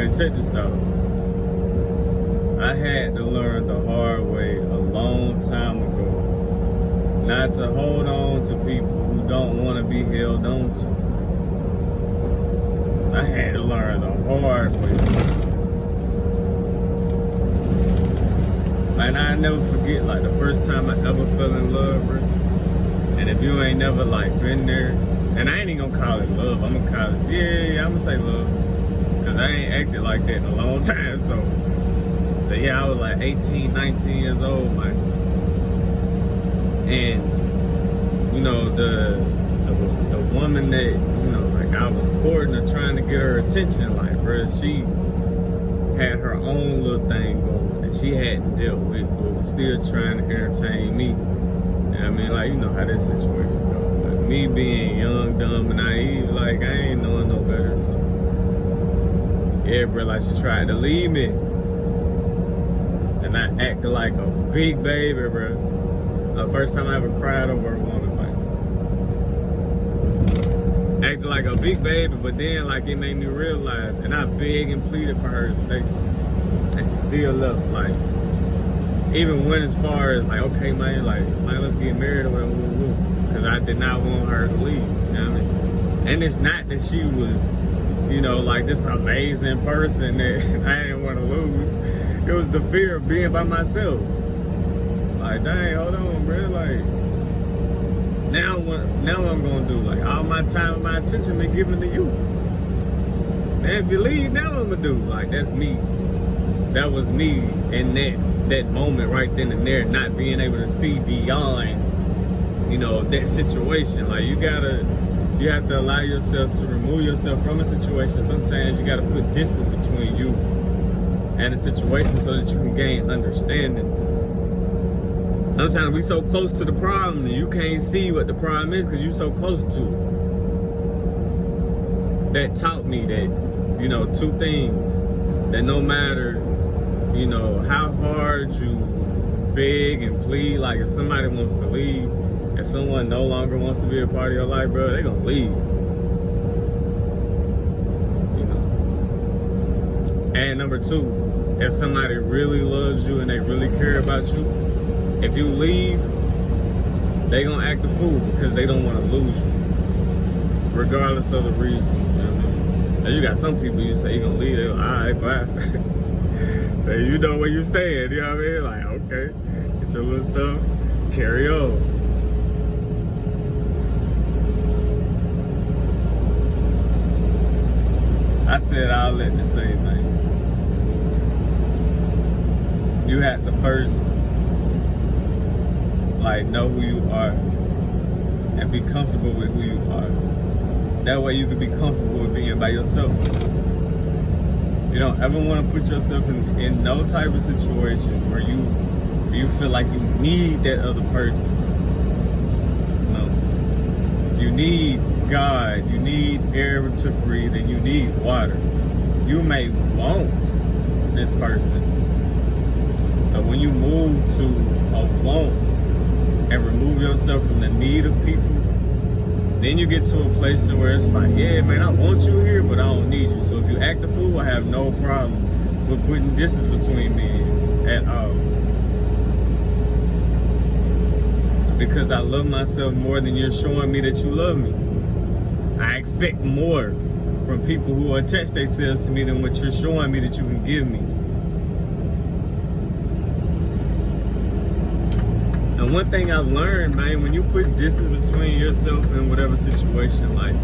man, check this out. I had to learn the hard way a long time ago not to hold on to people who don't want to be held on to. I had to learn the hard way. And I never forget, like, the first time I ever fell in love, bro. And if you ain't never, like, been there, and I ain't even gonna call it love. I'm gonna call it, yeah, I'm gonna say love. Because I ain't acted like that in a long time, so. But yeah, I was like 18, 19 years old, man. And, you know, the woman that, you know, like, I was courting or trying to get her attention, like, bro, she had her own little thing going that she hadn't dealt with, but was still trying to entertain me. And I mean, like, you know how that situation goes. But me being young, dumb, and naive, like, I ain't knowing no better, so. Yeah, bro, like, she tried to leave me. And I acted like a big baby, bro. The first time I ever cried over a woman, like. Acted like a big baby, but then, like, it made me realize, and I begged and pleaded for her to stay. And she still left, like, even went as far as, like, okay, man, like, let's get married or whatever, because I did not want her to leave, you know what I mean? And it's not that she was, you know, like, this amazing person that I didn't want to lose. It was the fear of being by myself. Like, dang, hold on, bro. Like, now what I'm gonna do? Like, all my time and my attention been given to you. And if you leave, now what I'm gonna do? Like, that's me. That was me in that moment right then and there, not being able to see beyond, you know, that situation. Like, you have to allow yourself to remove yourself from a situation. Sometimes you gotta put distance between you and a situation so that you can gain understanding. Sometimes we so close to the problem and you can't see what the problem is because you're so close to it. That taught me that, you know, two things. That no matter, you know, how hard you beg and plead, like if somebody wants to leave, if someone no longer wants to be a part of your life, bro, they're gonna leave. You know. And number two, if somebody really loves you and they really care about you, if you leave, they gonna act a fool because they don't want to lose you, regardless of the reason. You know what I mean? Now you got some people, you say you gonna leave, they're like, all right, bye. You know where you stand, you know what I mean? Like, okay, get your little stuff, carry on. I said I'll let the same thing. You have to first, like, know who you are and be comfortable with who you are. That way you can be comfortable with being by yourself. You don't ever want to put yourself in no type of situation where you feel like you need that other person. No. You need God, you need air to breathe, and you need water. You may want this person. So when you move to a want and remove yourself from the need of people, then you get to a place where it's like, yeah, man, I want you here, but I don't need you. So if you act a fool, I have no problem with putting distance between me at all. Because I love myself more than you're showing me that you love me. I expect more from people who attach themselves to me than what you're showing me that you can give me. And one thing I've learned, man, when you put distance between yourself and whatever situation, like,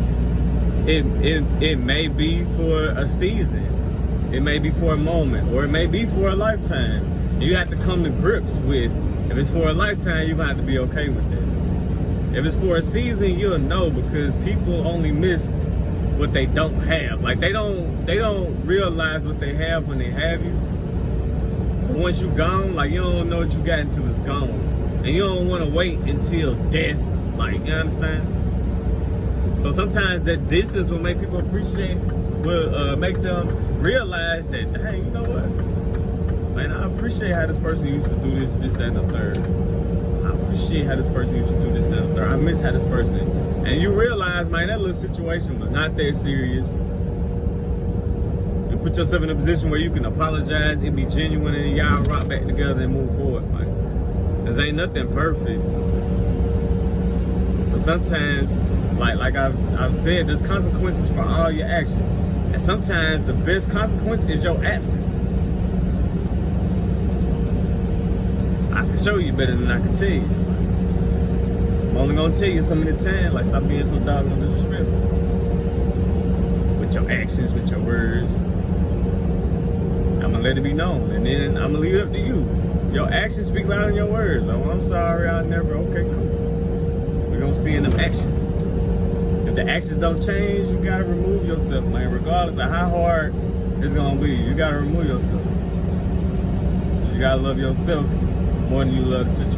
it may be for a season, it may be for a moment, or it may be for a lifetime. You have to come to grips with, if it's for a lifetime, you're gonna have to be okay with that. If it's for a season, you'll know, because people only miss what they don't have. Like, they don't realize what they have when they have you. But once you're gone, like, you don't know what you got until it's gone. And you don't want to wait until death, like, you understand? So sometimes that distance will make people make them realize that, dang, you know what? Man, I appreciate how this person used to do this, that, and the third. I appreciate how this person used to do this, that, and the third. I miss how this person, and you realize, man, that little situation was not that serious. You and put yourself in a position where you can apologize, it be genuine, and y'all rock back together and move forward, man. Cause ain't nothing perfect. But sometimes, like I've said, there's consequences for all your actions. And sometimes the best consequence is your absence. I can show you better than I can tell you. I'm only gonna tell you so many times, like, stop being so doggone disrespectful. With your actions, with your words. I'm gonna let it be known, and then I'm gonna leave it up to you. Your actions speak louder than your words. Oh, I'm sorry, I never. Okay, cool. We're gonna see in them actions. If the actions don't change, you gotta remove yourself, man. Regardless of how hard it's gonna be, you gotta remove yourself. You gotta love yourself more than you love the situation.